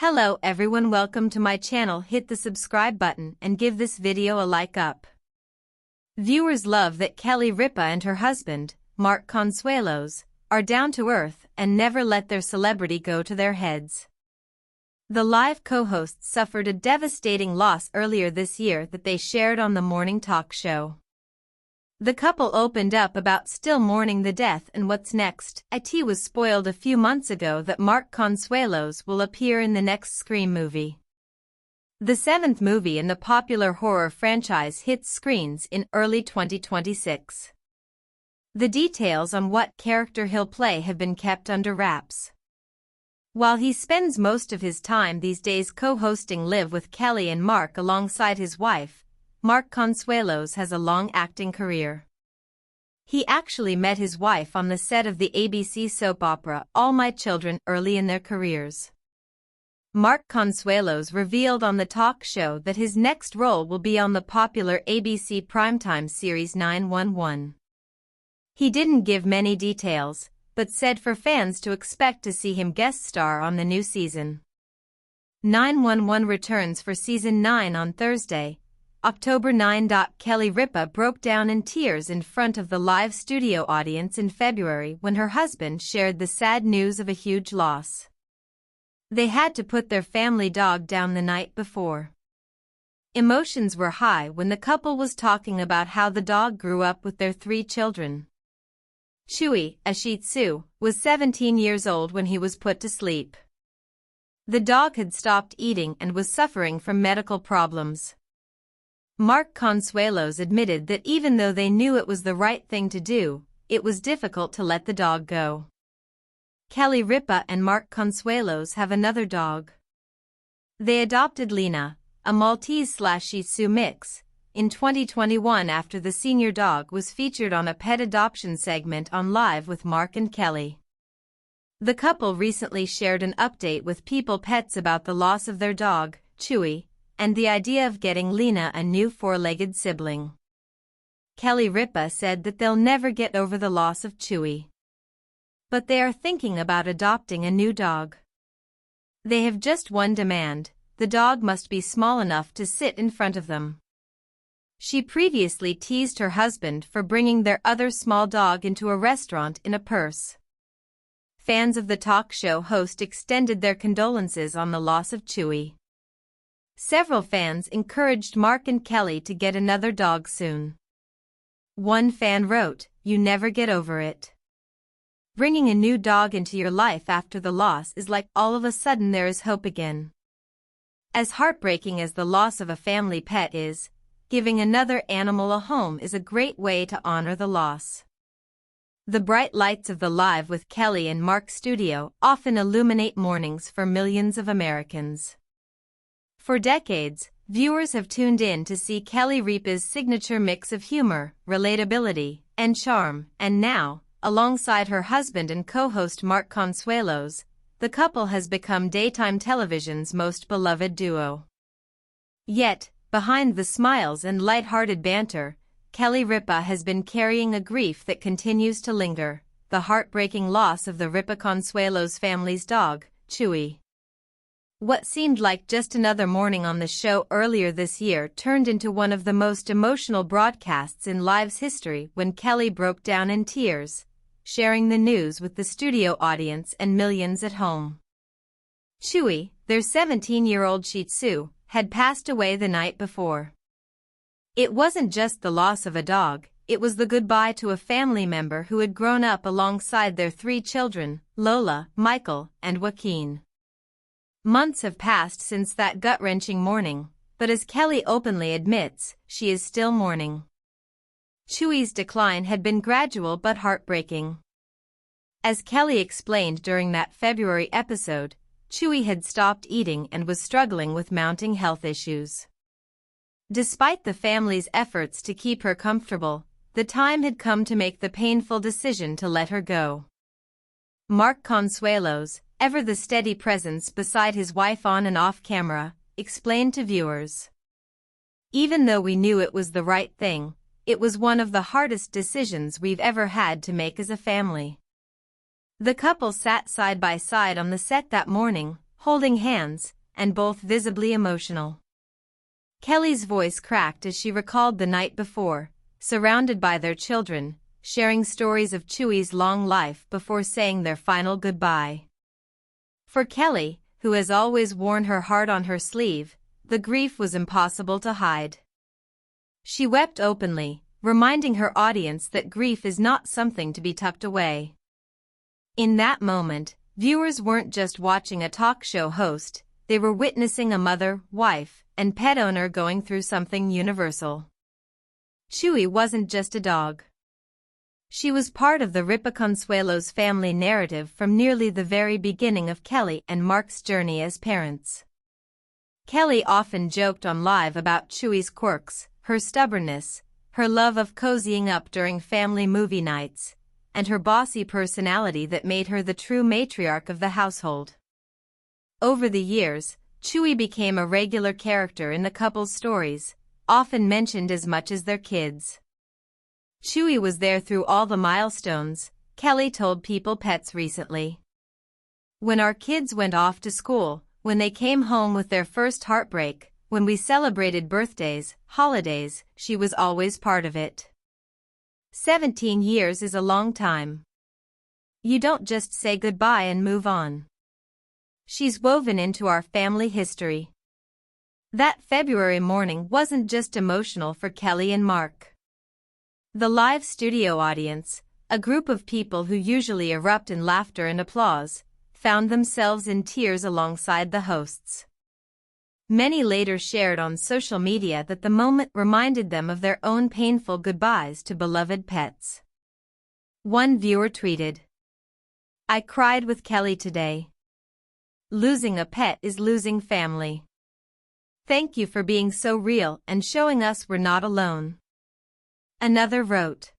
Hello everyone, welcome to my channel. Hit the subscribe button and give this video a like up. Viewers love that Kelly Ripa and her husband, Mark Consuelos, are down to earth and never let their celebrity go to their heads. The live co-hosts suffered a devastating loss earlier this year that they shared on the morning talk show. The couple opened up about still mourning the death and what's next. It was spoiled a few months ago that Mark Consuelos will appear in the next Scream movie. The seventh movie in the popular horror franchise hits screens in early 2026. The details on what character he'll play have been kept under wraps. While he spends most of his time these days co-hosting Live with Kelly and Mark alongside his wife, Mark Consuelos has a long acting career. He actually met his wife on the set of the ABC soap opera All My Children early in their careers. Mark Consuelos revealed on the talk show that his next role will be on the popular ABC primetime series 911. He didn't give many details, but said for fans to expect to see him guest star on the new season. 911 returns for season 9 on Thursday, October 9. Kelly Ripa broke down in tears in front of the live studio audience in February when her husband shared the sad news of a huge loss. They had to put their family dog down the night before. Emotions were high when the couple was talking about how the dog grew up with their 3 children. Chewy, a Shih Tzu, was 17 years old when he was put to sleep. The dog had stopped eating and was suffering from medical problems. Mark Consuelos admitted that even though they knew it was the right thing to do, it was difficult to let the dog go. Kelly Ripa and Mark Consuelos have another dog. They adopted Lena, a Maltese/Shih Tzu mix, in 2021 after the senior dog was featured on a pet adoption segment on Live with Mark and Kelly. The couple recently shared an update with People Pets about the loss of their dog, Chewy, and the idea of getting Lena a new 4-legged sibling. Kelly Ripa said that they'll never get over the loss of Chewy. But they are thinking about adopting a new dog. They have just one demand: the dog must be small enough to sit in front of them. She previously teased her husband for bringing their other small dog into a restaurant in a purse. Fans of the talk show host extended their condolences on the loss of Chewy. Several fans encouraged Mark and Kelly to get another dog soon. One fan wrote, "You never get over it. Bringing a new dog into your life after the loss is like all of a sudden there is hope again." As heartbreaking as the loss of a family pet is, giving another animal a home is a great way to honor the loss. The bright lights of the Live with Kelly and Mark studio often illuminate mornings for millions of Americans. For decades, viewers have tuned in to see Kelly Ripa's signature mix of humor, relatability, and charm, and now, alongside her husband and co-host Mark Consuelos, the couple has become daytime television's most beloved duo. Yet, behind the smiles and light-hearted banter, Kelly Ripa has been carrying a grief that continues to linger: the heartbreaking loss of the Ripa Consuelos family's dog, Chewy. What seemed like just another morning on the show earlier this year turned into one of the most emotional broadcasts in Live's history when Kelly broke down in tears, sharing the news with the studio audience and millions at home. Chewy, their 17-year-old Shih Tzu, had passed away the night before. It wasn't just the loss of a dog, it was the goodbye to a family member who had grown up alongside their 3 children, Lola, Michael, and Joaquin. Months have passed since that gut-wrenching morning, but as Kelly openly admits, she is still mourning. Chewy's decline had been gradual but heartbreaking. As Kelly explained during that February episode, Chewy had stopped eating and was struggling with mounting health issues. Despite the family's efforts to keep her comfortable, the time had come to make the painful decision to let her go. Mark Consuelos, ever the steady presence beside his wife on and off camera, explained to viewers, "Even though we knew it was the right thing, it was one of the hardest decisions we've ever had to make as a family." The couple sat side by side on the set that morning, holding hands, and both visibly emotional. Kelly's voice cracked as she recalled the night before, surrounded by their children, sharing stories of Chewy's long life before saying their final goodbye. For Kelly, who has always worn her heart on her sleeve, the grief was impossible to hide. She wept openly, reminding her audience that grief is not something to be tucked away. In that moment, viewers weren't just watching a talk show host, they were witnessing a mother, wife, and pet owner going through something universal. Chewy wasn't just a dog. She was part of the Ripa Consuelo's family narrative from nearly the very beginning of Kelly and Mark's journey as parents. Kelly often joked on live about Chewy's quirks, her stubbornness, her love of cozying up during family movie nights, and her bossy personality that made her the true matriarch of the household. Over the years, Chewy became a regular character in the couple's stories, often mentioned as much as their kids. Chewy was there through all the milestones, Kelly told People Pets recently. When our kids went off to school, when they came home with their first heartbreak, when we celebrated birthdays, holidays, she was always part of it. 17 years is a long time. You don't just say goodbye and move on. She's woven into our family history. That February morning wasn't just emotional for Kelly and Mark. The live studio audience, a group of people who usually erupt in laughter and applause, found themselves in tears alongside the hosts. Many later shared on social media that the moment reminded them of their own painful goodbyes to beloved pets. One viewer tweeted, "I cried with Kelly today. Losing a pet is losing family. Thank you for being so real and showing us we're not alone." Another wrote,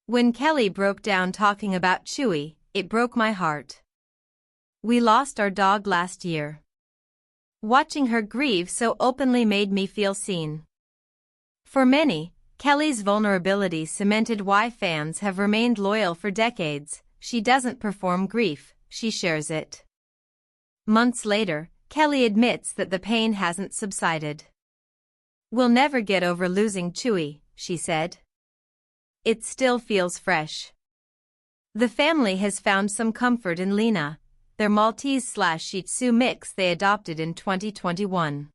"When Kelly broke down talking about Chewy, it broke my heart. We lost our dog last year. Watching her grieve so openly made me feel seen." For many, Kelly's vulnerability cemented why fans have remained loyal for decades. She doesn't perform grief, she shares it. Months later, Kelly admits that the pain hasn't subsided. "We'll never get over losing Chewy," she said. "It still feels fresh." The family has found some comfort in Lena, their Maltese/Shih Tzu mix they adopted in 2021.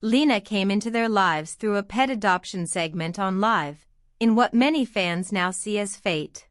Lena came into their lives through a pet adoption segment on Live, in what many fans now see as fate.